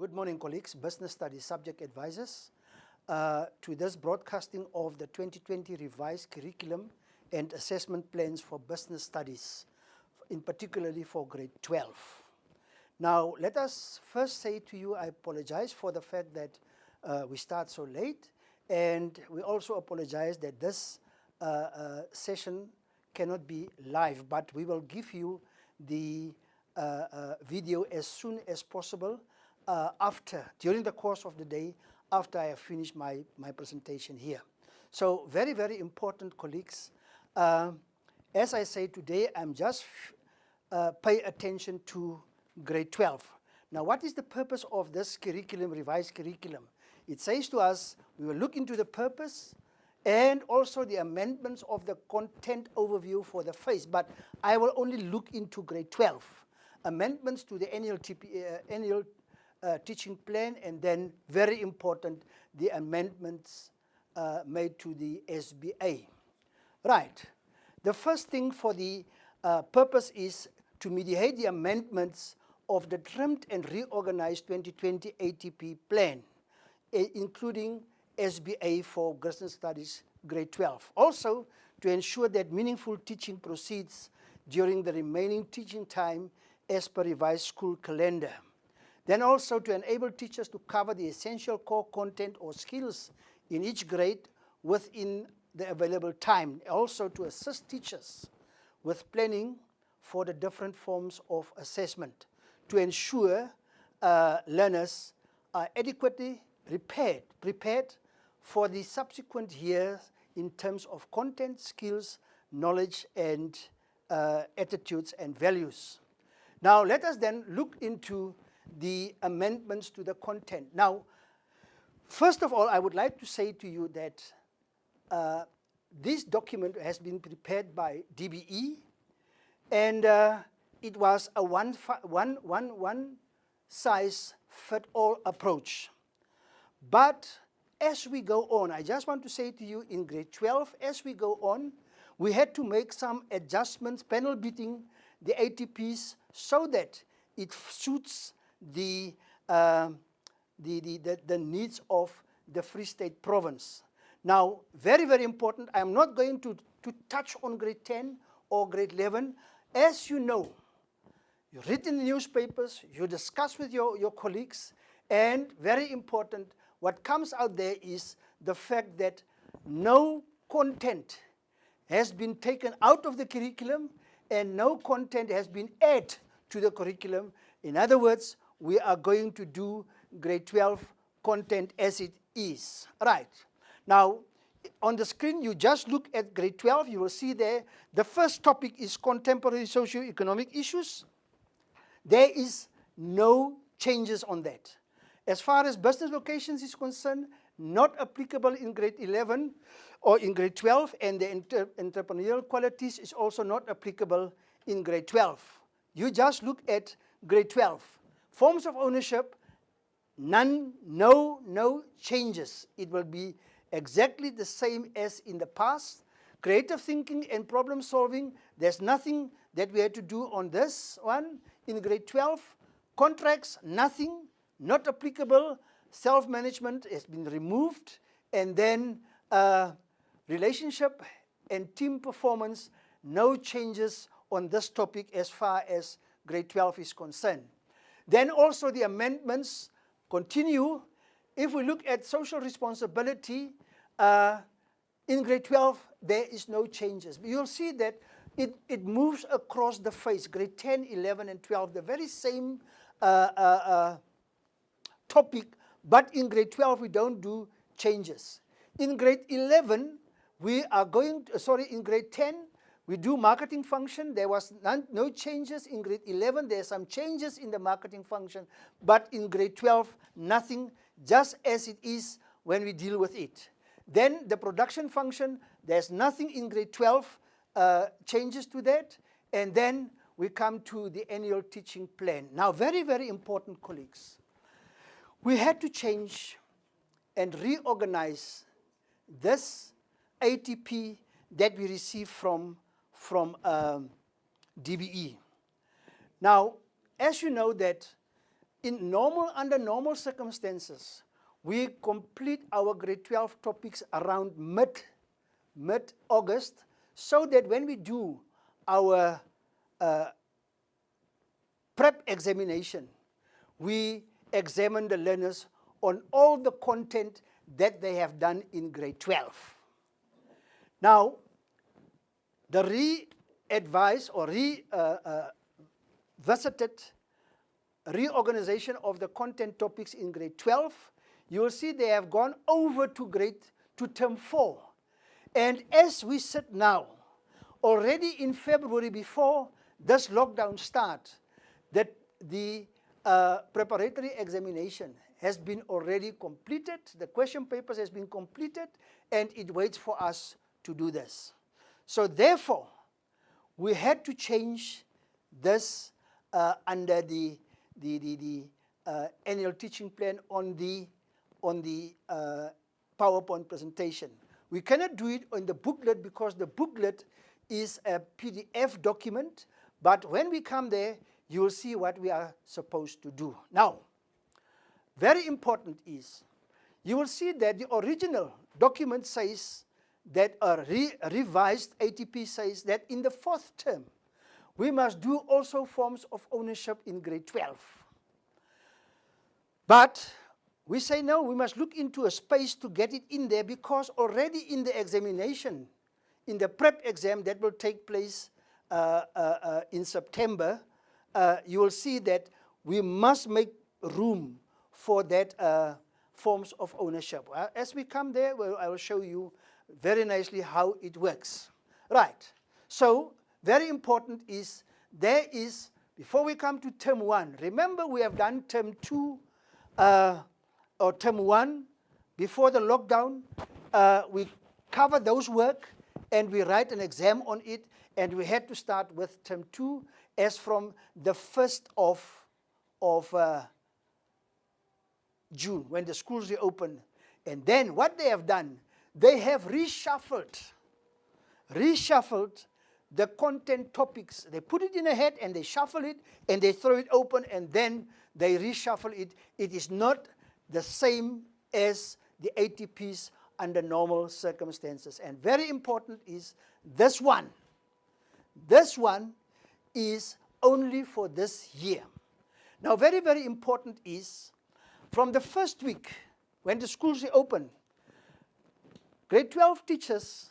Good morning, colleagues, business studies subject advisors, to this broadcasting of the 2020 revised curriculum and assessment plans for business studies, in particularly for grade 12. Now, let us first say to you, I apologize for the fact that we start so late, and we also apologize that this session cannot be live, but we will give you the video as soon as possible during the course of the day, after I have finished my presentation here. So very, very important, colleagues. As I say today, I'm just pay attention to grade 12. Now, what is the purpose of this curriculum, revised curriculum? It says to us, we will look into the purpose and also the amendments of the content overview for the phase, but I will only look into grade 12. Amendments to the annual teaching plan, and then, very important, the amendments made to the SBA. Right. The first thing for the purpose is to mediate the amendments of the trimmed and reorganized 2020 ATP plan, including SBA for business studies grade 12. Also, to ensure that meaningful teaching proceeds during the remaining teaching time as per revised school calendar. Then also to enable teachers to cover the essential core content or skills in each grade within the available time. Also to assist teachers with planning for the different forms of assessment, to ensure learners are adequately prepared for the subsequent years in terms of content, skills, knowledge, and attitudes and values. Now let us then look into the amendments to the content. Now, first of all, I would like to say to you that this document has been prepared by DBE, and it was a one size fit all approach. But as we go on, I just want to say to you, in grade 12, as we go on, we had to make some adjustments, panel beating the ATPs so that it suits the needs of the Free State province. Now, very, very important, I'm not going to touch on grade 10 or grade 11. As you know, you read in the newspapers, you discuss with your colleagues, and very important, what comes out there is the fact that no content has been taken out of the curriculum and no content has been added to the curriculum. In other words, we are going to do grade 12 content as it is. Right. Now, on the screen, you just look at grade 12. You will see there, the first topic is contemporary socio-economic issues. There is no changes on that. As far as business locations is concerned, not applicable in grade 11 or in grade 12, and the entrepreneurial qualities is also not applicable in grade 12. You just look at grade 12. Forms of ownership, none, no changes. It will be exactly the same as in the past. Creative thinking and problem solving, there's nothing that we had to do on this one in grade 12. Contracts, nothing, not applicable. Self-management has been removed. And then relationship and team performance, no changes on this topic as far as grade 12 is concerned. Then also the amendments continue. If we look at social responsibility, in grade 12, there is no changes. You'll see that it moves across the phase, grade 10, 11, and 12, the very same topic, but in grade 12, we don't do changes. In grade 11, in grade 10, we do marketing function. There was no changes. In grade 11, there are some changes in the marketing function, but in grade 12, nothing, just as it is when we deal with it. Then the production function, there's nothing in grade 12 changes to that. And then we come to the annual teaching plan. Now, very, very important, colleagues. We had to change and reorganize this ATP that we received from DBE. Now, as you know that under normal circumstances, we complete our grade 12 topics around mid-August, so that when we do our prep examination, we examine the learners on all the content that they have done in grade 12. Now, the re-advised or revisited reorganization of the content topics in grade 12, you will see they have gone over to term 4. And as we sit now, already in February, before this lockdown starts, that the preparatory examination has been already completed, the question papers has been completed, and it waits for us to do this. So therefore, we had to change this under the annual teaching plan on the PowerPoint presentation. We cannot do it on the booklet because the booklet is a PDF document, but when we come there, you will see what we are supposed to do. Now, very important is, you will see that the original document says that a revised ATP says that in the 4th term, we must do also forms of ownership in grade 12. But we say no, we must look into a space to get it in there, because already in the examination, in the prep exam that will take place in September, you will see that we must make room for that forms of ownership. As we come there, I will show you very nicely how it works. Right. So, very important is, there is, before we come to term 1, remember we have done term 2 or term 1 before the lockdown. We cover those work and we write an exam on it, and we had to start with term 2 as from the 1st of June, when the schools reopen. And then what they have done, they have reshuffled the content topics. They put it in a hat and they shuffle it and they throw it open and then they reshuffle it. It is not the same as the ATPs under normal circumstances. And very important is this one. This one is only for this year. Now, very, very important is, from the first week, when the schools reopen, grade 12 teachers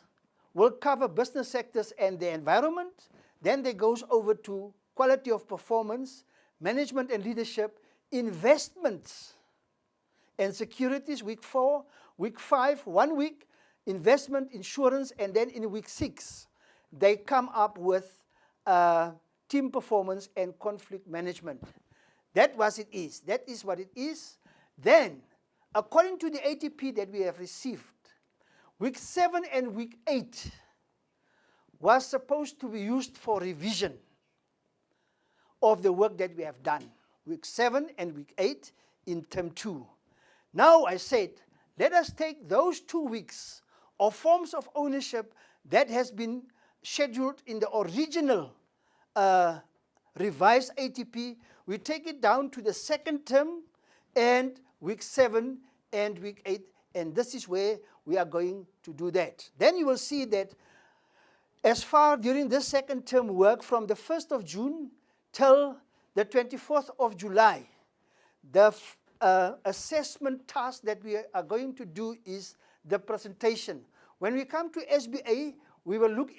will cover business sectors and the environment. Then they goes over to quality of performance, management and leadership, investments and securities, week 4, week 5, 1 week, investment, insurance, and then in week 6, they come up with team performance and conflict management. That was it is. That is what it is. Then, according to the ATP that we have received, week 7 and week 8 was supposed to be used for revision of the work that we have done. Week 7 and week 8 in term 2. Now I said, let us take those 2 weeks of forms of ownership that has been scheduled in the original revised ATP. We take it down to the 2nd term and week 7 and week 8, and this is where we are going to do that. Then you will see that as far during this 2nd term work, from the 1st of June till the 24th of July, the assessment task that we are going to do is the presentation. When we come to SBA, we will look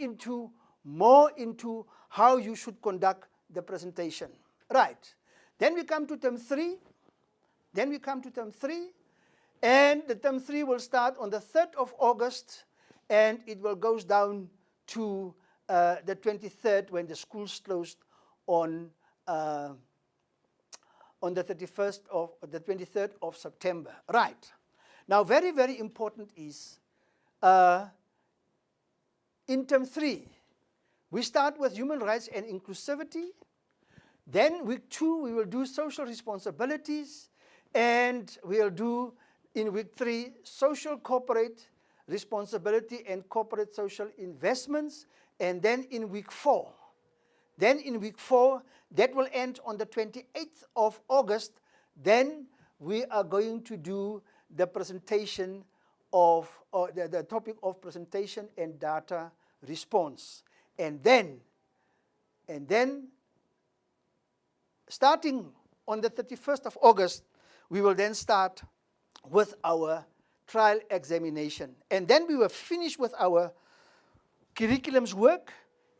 more into how you should conduct the presentation. Right. Then we come to term 3. And the term 3 will start on the 3rd of August, and it will goes down to the 23rd, when the schools closed on the 23rd of September. Right. Now, very, very important is, in term 3, we start with human rights and inclusivity. Then week 2, we will do social responsibilities, and we'll do in week 3 social corporate responsibility and corporate social investments. And then in week 4, that will end on the 28th of August, Then we are going to do the presentation of, or the topic of presentation and data response. And then starting on the 31st of August, we will then start with our trial examination. And then we will finish with our curriculum's work.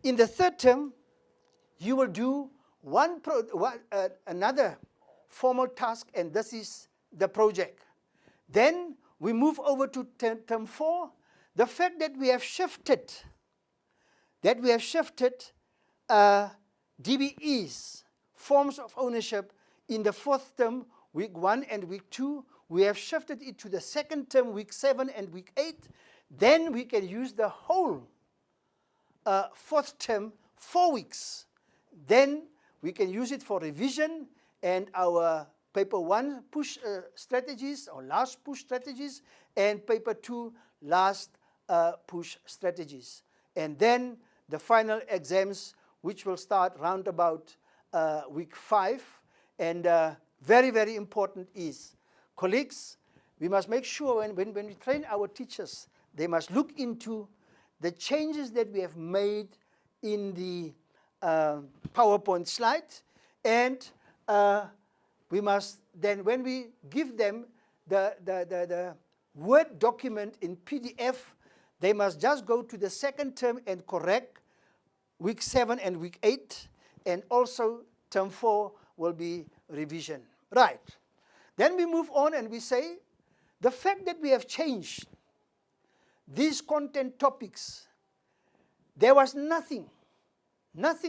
In the third term, you will do another formal task, and this is the project. Then we move over to term 4. The fact that we have shifted, DBEs, forms of ownership, in the fourth term, week 1 and week 2, we have shifted it to the second term, week 7 and week 8. Then we can use the whole fourth term, 4 weeks. Then we can use it for revision and our paper 1 push strategies or last push strategies, and paper 2 last push strategies. And then the final exams, which will start round about week 5. And very, very important is, colleagues, we must make sure when we train our teachers, they must look into the changes that we have made in the PowerPoint slide. And we must then, when we give them the Word document in PDF, they must just go to the second term and correct week 7 and week 8, and also term 4 will be revision. Right. Then we move on and we say, the fact that we have changed these content topics, there was nothing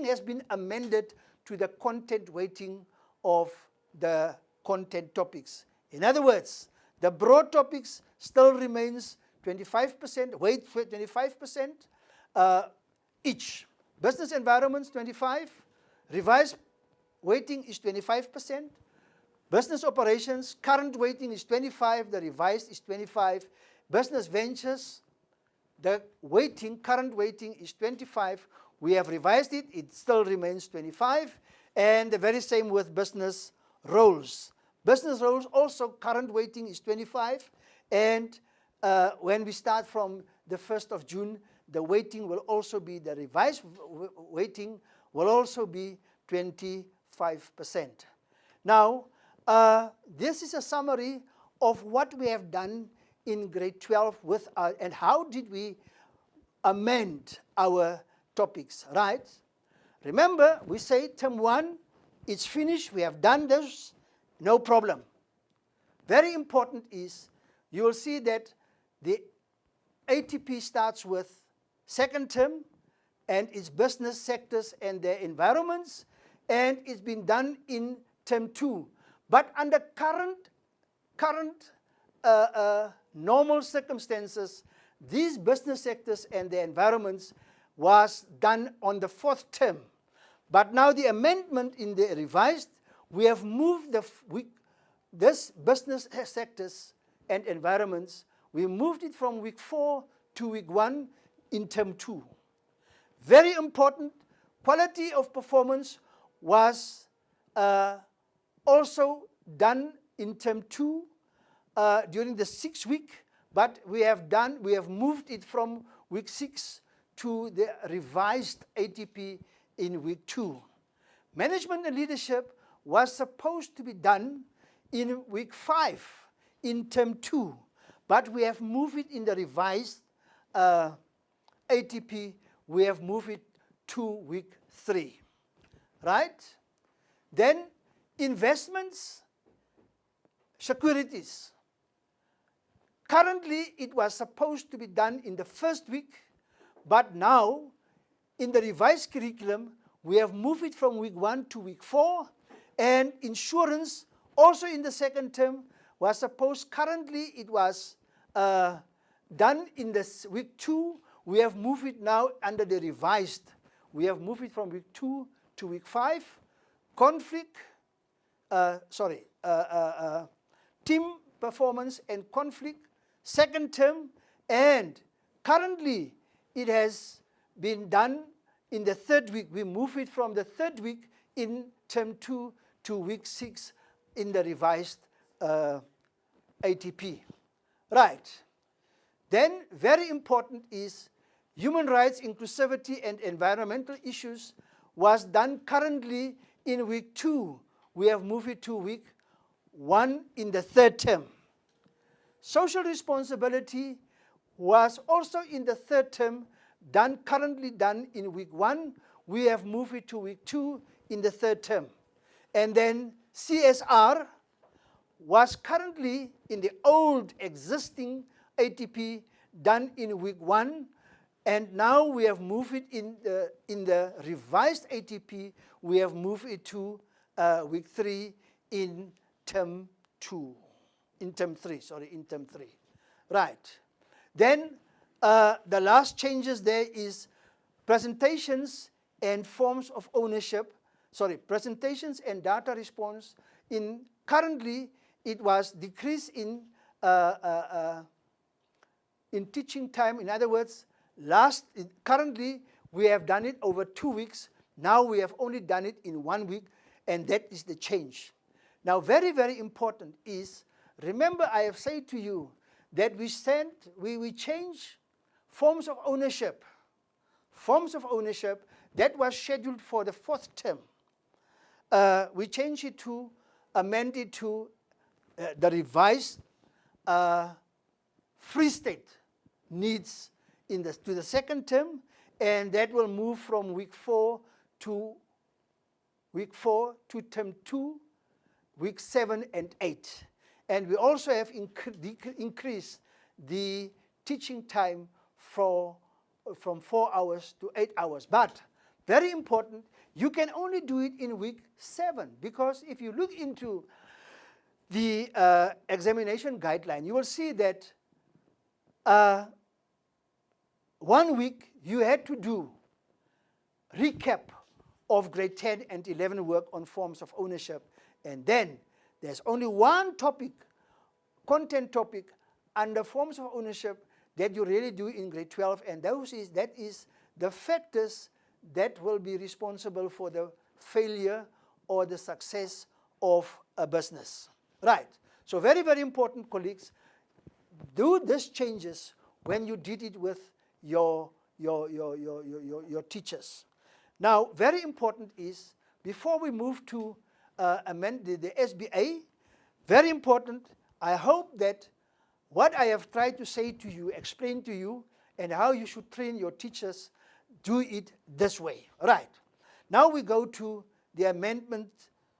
has been amended to the content weighting of the content topics. In other words, the broad topics still remains 25%, weight for 25% each. Business environments 25, revised weighting is 25%. Business operations, current weighting is 25, the revised is 25. Business ventures, the weighting, current weighting is 25. We have revised it, it still remains 25. And the very same with business roles. Business roles also, current weighting is 25. And when we start from the 1st of June, the weighting will also be, the revised weighting will also be 25%. Now, this is a summary of what we have done in grade 12 with and how did we amend our topics, right? Remember, we say term 1, it's finished, we have done this, no problem. Very important is, you will see that the ATP starts with second term, and its business sectors and their environments, and it's been done in term 2. But under current normal circumstances, these business sectors and their environments was done on the 4th term. But now the amendment in the revised, we have moved this business sectors and environments, we moved it from week 4 to week 1 in term 2. Very important, quality of performance was also done in term 2 during the 6th week, but we have moved it from week 6 to the revised ATP in week 2. Management and leadership was supposed to be done in week 5 in term 2, but we have moved it in the revised ATP, we have moved it to week 3, right? Then investments, securities. Currently, it was supposed to be done in the 1st week, but now, in the revised curriculum, we have moved it from week 1 to week 4, and insurance, also in the 2nd term, was supposed, currently it was done in the week 2, we have moved it now under the revised. We have moved it from week 2 to week 5. Team performance and conflict, 2nd term, and currently it has been done in the 3rd week. We move it from the 3rd week in term 2 to week 6 in the revised ATP. Right. Then very important is human rights, inclusivity, and environmental issues was done currently in week 2. We have moved it to week 1 in the 3rd term. Social responsibility was also in the 3rd term, currently done in week 1. We have moved it to week 2 in the 3rd term. And then CSR was currently in the old existing ATP done in week 1, and now we have moved it in the revised ATP, we have moved it to week 3 in term 2. In term 3. Right. Then the last changes there is presentations and forms of ownership. Presentations and data response. Currently, it was decreased in teaching time. In other words, currently we have done it over 2 weeks. Now we have only done it in 1 week, and that is the change. Now, very, very important is, remember I have said to you that we change forms of ownership. Forms of ownership that was scheduled for the 4th term. We changed it to, amended to the revised Free State needs to the 2nd term, and that will move from week 4 to term 2, week 7 and 8. And we also have increased the teaching time from 4 hours to 8 hours. But very important, you can only do it in week 7, because if you look into the examination guideline, you will see that 1 week you had to do recap of grade 10 and 11 work on forms of ownership, and then there's only one topic, content topic, under forms of ownership that you really do in grade 12, and that is the factors that will be responsible for the failure or the success of a business. Right. So very, very important, colleagues. Do these changes when you did it with your teachers. Now, very important is, before we move to amend the SBA, very important, I hope that what I have tried to say to you, explain to you, and how you should train your teachers, do it this way. Right. Now we go to the amendment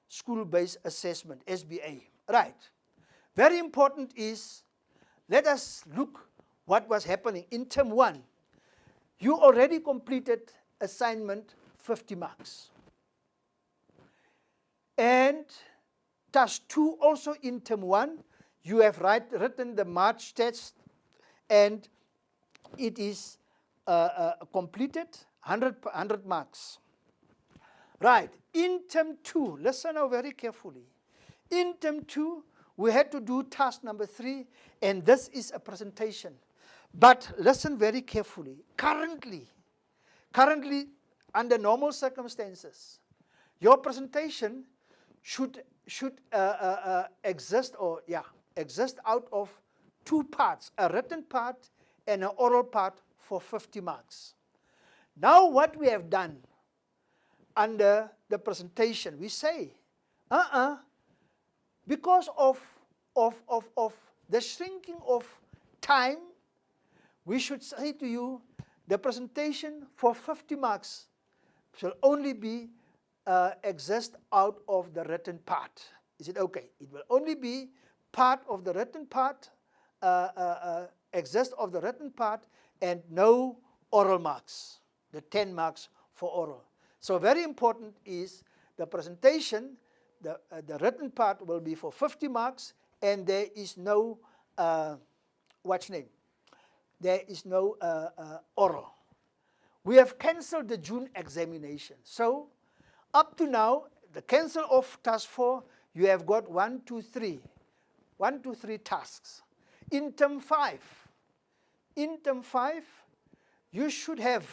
school-based assessment, SBA. Right. Very important is, let us look what was happening in term 1. You already completed assignment 50 marks. And task 2 also in term 1, you have written the March test, and it is completed, 100 marks. Right. In term 2, listen now very carefully. In term 2, we had to do task number 3, and this is a presentation. But listen very carefully. Currently, under normal circumstances, your presentation should exist out of 2 parts, a written part and an oral part for 50 marks. Now what we have done under the presentation, we say, because of the shrinking of time, we should say to you, the presentation for 50 marks shall only be exist out of the written part. Is it okay? It will only be part of the written part, exist of the written part, and no oral marks, the 10 marks for oral. So very important is the presentation, the written part will be for 50 marks, and there is no, there is no oral. We have cancelled the June examination. So up to now, the cancel of task 4, you have got 1, 2, 3 tasks. In term 5, you should have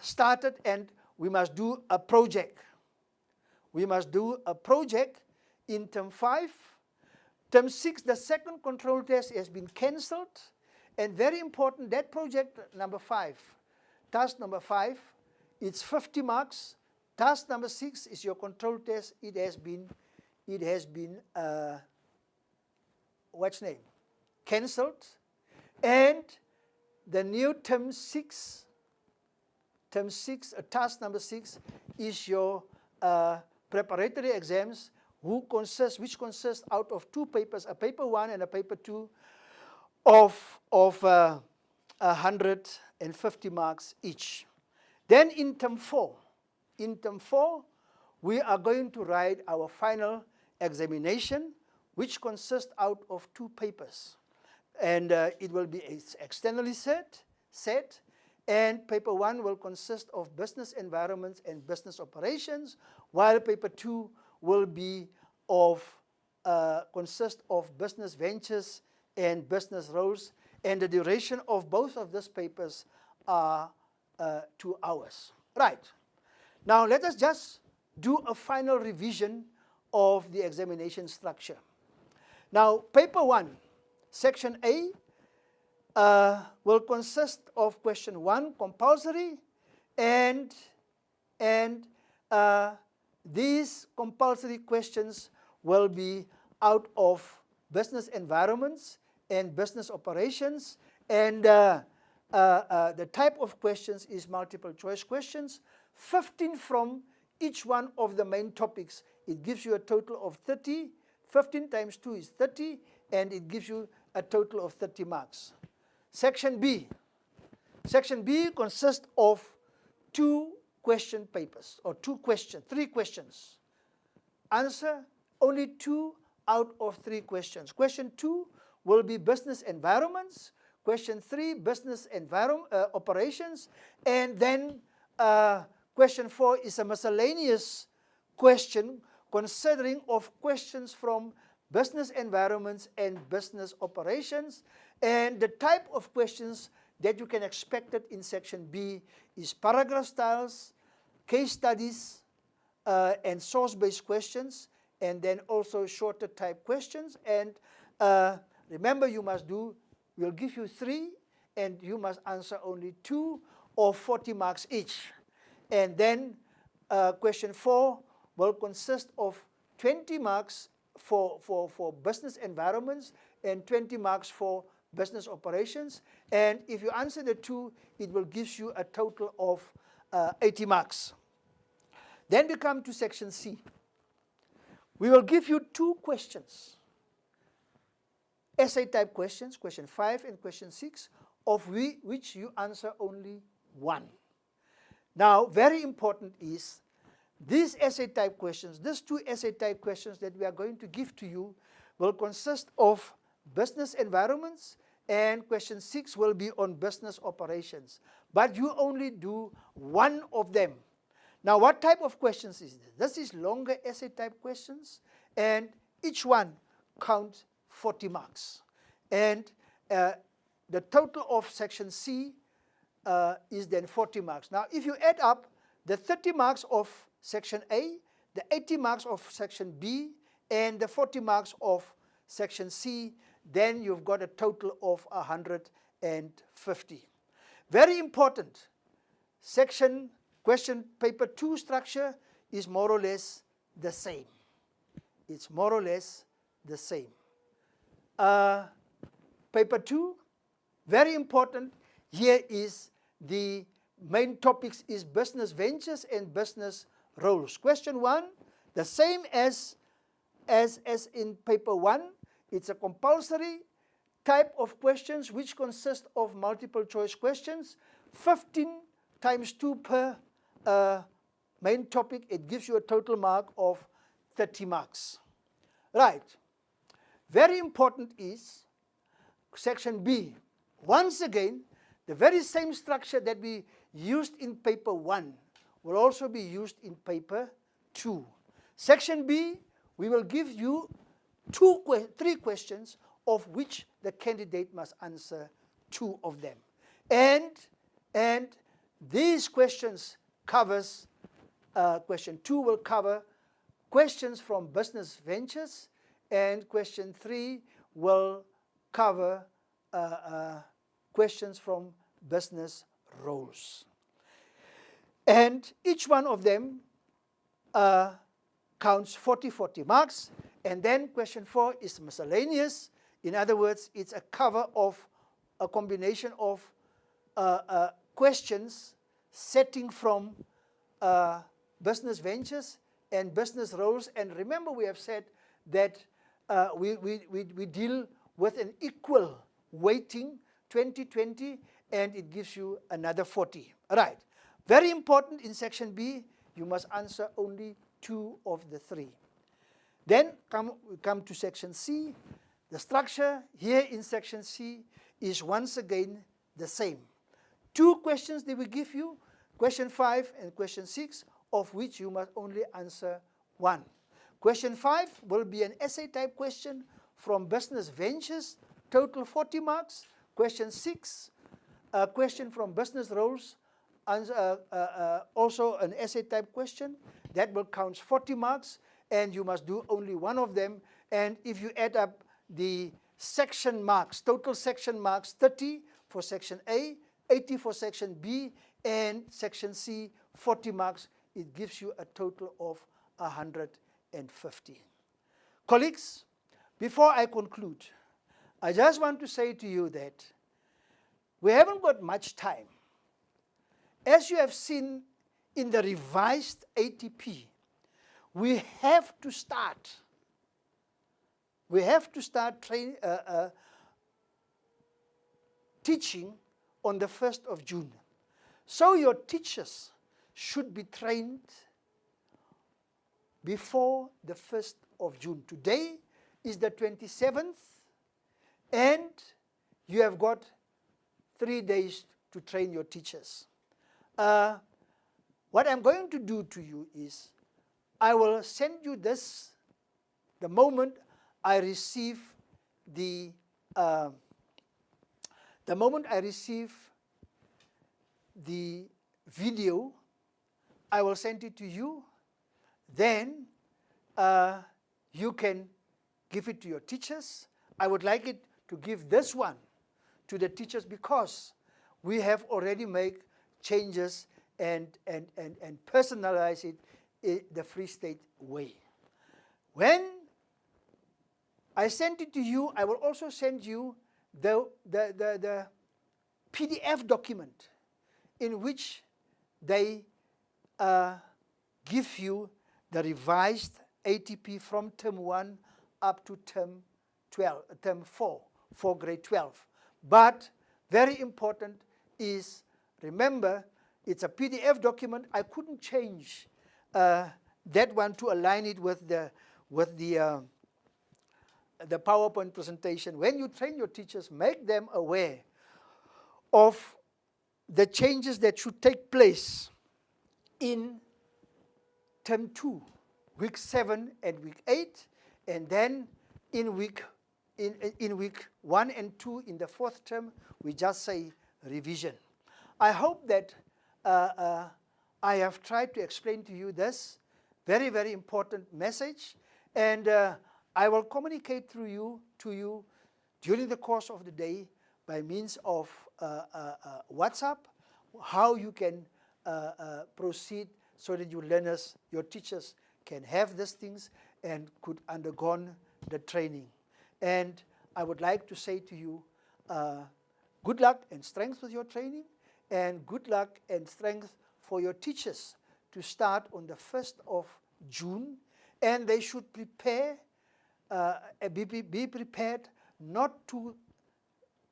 started, and we must do a project. we must do a project in term 5. Term 6, the second control test has been cancelled. And very important, that project number 5, task number 5, it's 50 marks. Task number 6 is your control test. It has been what's name? Cancelled. And the new term 6, task number 6 is your preparatory exams, which consists out of 2 papers, a paper 1 and a paper 2, of 150 marks each. Then in term 4, we are going to write our final examination, which consists out of 2 papers. And it will be externally set, and paper 1 will consist of business environments and business operations, while paper 2 will be consist of business ventures and business roles, and the duration of both of these papers are 2 hours. Right. Now let us just do a final revision of the examination structure. Now paper 1, section A, will consist of question 1, compulsory, and these compulsory questions will be out of business environments and business operations, and the type of questions is multiple choice questions, 15 from each one of the main topics. It gives you a total of 30. 15 times 2 is 30, and it gives you a total of 30 marks. Section B. Section B consists of 2 question papers, or 3 questions. Answer only 2 out of 3 questions. Question 2 will be business environments. Question 3, business operations. And then question 4 is a miscellaneous question considering of questions from business environments and business operations. And the type of questions that you can expect it in section B is paragraph styles, case studies, and source-based questions, and then also shorter type questions. And remember, we'll give you 3, and you must answer only 2 of 40 marks each. And then question 4 will consist of 20 marks for business environments and 20 marks for business operations. And if you answer the 2, it will give you a total of 80 marks. Then we come to section C. We will give you 2 questions, essay type questions, question 5 and question 6, of which you answer only 1. Now, very important is these essay type questions, these 2 essay type questions that we are going to give to you will consist of business environments, and question 6 will be on business operations. But you only do 1 of them. Now, what type of questions is this? This is longer essay type questions, and each one counts 40 marks. And the total of section C is then 40 marks. Now, if you add up the 30 marks of section A, the 80 marks of section B, and the 40 marks of section C, then you've got a total of 150. Very important, question paper 2 structure is more or less the same. It's more or less the same. Paper 2, very important, here is the main topics is business ventures and business roles. Question 1, the same as in paper 1, it's a compulsory type of questions which consist of multiple choice questions, 15 times 2 per main topic. It gives you a total mark of 30 marks. Right. Very important is section B. Once again, the very same structure that we used in paper 1 will also be used in paper 2. Section B, we will give you 3 questions of which the candidate must answer 2 of them. And these questions covers, question 2 will cover questions from business ventures, and question 3 will cover questions from business roles. And each one of them counts 40 marks. And then question 4 is miscellaneous. In other words, it's a cover of a combination of questions setting from business ventures and business roles. And remember, we have said that we deal with an equal weighting, 20-20, and it gives you another 40. All right. Very important in section B, you must answer only 2 of the 3. Then we come to section C. The structure here in section C is once again the same. 2 questions they will give you, question 5 and question 6, of which you must only answer 1. Question 5 will be an essay type question from business ventures, total 40 marks. Question 6, a question from business roles, also an essay type question. That will count 40 marks, and you must do only 1 of them. And if you add up the section marks, total section marks, 30 for section A, 80 for section B, and section C, 40 marks, it gives you a total of 150. Colleagues, before I conclude, I just want to say to you that we haven't got much time. As you have seen in the revised ATP, we have to start teaching on the 1st of June. So your teachers should be trained before the 1st of June. Today is the 27th, and you have got 3 days to train your teachers. What I'm going to do to you is I will send you this the moment I receive the video. I will send it to you. Then you can give it to your teachers. I would like it to give this one to the teachers because we have already made changes and personalize it in the Free State way. When I send it to you, I will also send you the PDF document in which they give you the revised ATP from term 1 up to term 4 for grade 12. But very important is, remember, it's a PDF document. I couldn't change that one to align it with the PowerPoint presentation. When you train your teachers, make them aware of the changes that should take place in term 2, week 7 and week 8, and then in week 1 and 2 in the 4th term, we just say revision. I hope that I have tried to explain to you this very, very important message, and I will communicate to you during the course of the day by means of WhatsApp, how you can proceed so that your learners, your teachers can have these things and could undergo the training. And I would like to say to you, good luck and strength with your training, and good luck and strength for your teachers to start on the 1st of June, and they should prepare, be prepared not to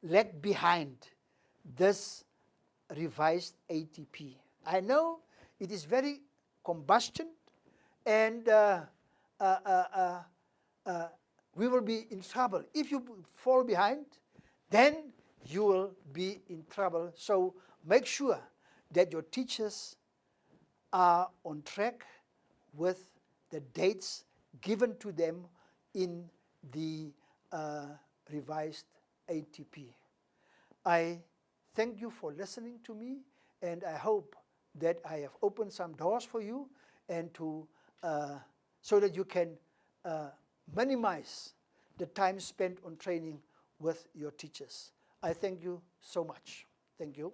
lag behind this revised ATP. I know it is very combustion, and we will be in trouble. If you fall behind, then you will be in trouble. So make sure that your teachers are on track with the dates given to them in the revised ATP. I thank you for listening to me, and I hope that I have opened some doors for you and to so that you can minimize the time spent on training with your teachers. I thank you so much. Thank you.